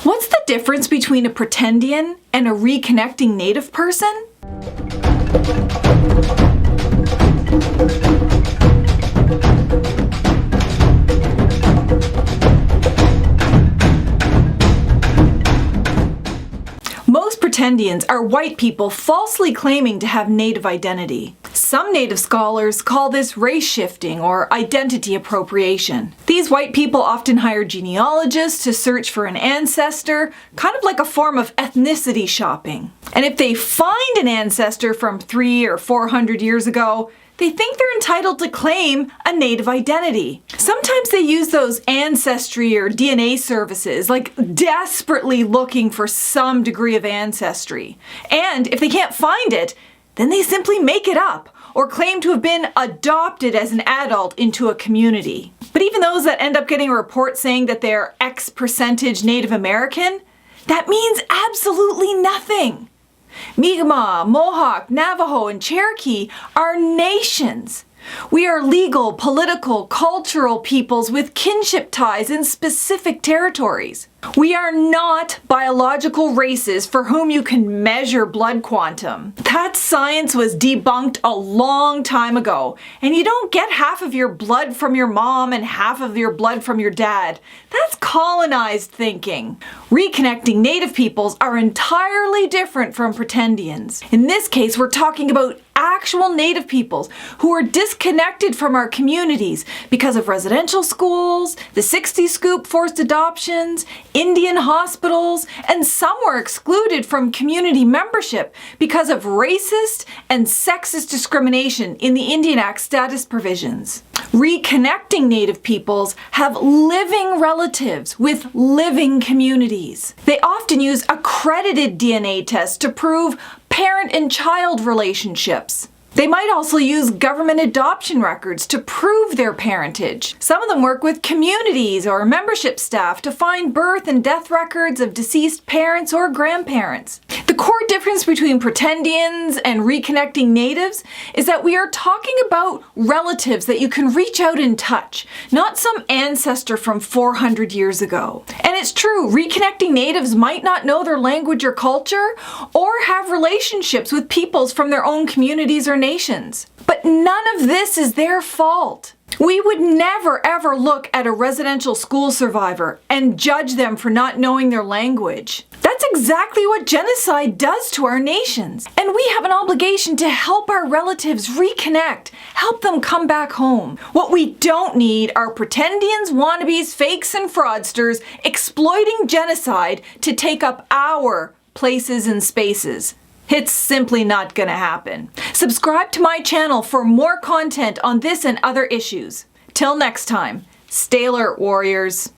What's the difference between a Pretendian and a reconnecting Native person? Most Pretendians are white people falsely claiming to have Native identity. Some Native scholars call this race shifting or identity appropriation. These white people often hire genealogists to search for an ancestor, kind of like a form of ethnicity shopping. And if they find an ancestor from 300 or 400 years ago, they think they're entitled to claim a Native identity. Sometimes they use those ancestry or DNA services, like desperately looking for some degree of ancestry. And if they can't find it, then they simply make it up or claim to have been adopted as an adult into a community. But even those that end up getting a report saying that they're X percentage Native American, that means absolutely nothing. Mi'kmaq, Mohawk, Navajo, and Cherokee are nations. We are legal, political, cultural peoples with kinship ties in specific territories. We are not biological races for whom you can measure blood quantum. That science was debunked a long time ago, and you don't get half of your blood from your mom and half of your blood from your dad. That's colonized thinking. Reconnecting Native peoples are entirely different from Pretendians. In this case, we're talking about actual Native peoples who are disconnected from our communities because of residential schools, the 60s scoop forced adoptions, Indian hospitals, and some were excluded from community membership because of racist and sexist discrimination in the Indian Act status provisions. Reconnecting Native peoples have living relatives with living communities. They often use accredited DNA tests to prove parent and child relationships. They might also use government adoption records to prove their parentage. Some of them work with communities or membership staff to find birth and death records of deceased parents or grandparents. The core difference between Pretendians and reconnecting Natives is that we are talking about relatives that you can reach out and touch, not some ancestor from 400 years ago. And it's true, reconnecting Natives might not know their language or culture, or have relationships with peoples from their own communities or nations. But none of this is their fault. We would never ever look at a residential school survivor and judge them for not knowing their language. That's exactly what genocide does to our nations. And we have an obligation to help our relatives reconnect, help them come back home. What we don't need are Pretendians, wannabes, fakes, and fraudsters exploiting genocide to take up our places and spaces. It's simply not gonna happen. Subscribe to my channel for more content on this and other issues. Till next time, stay alert, warriors.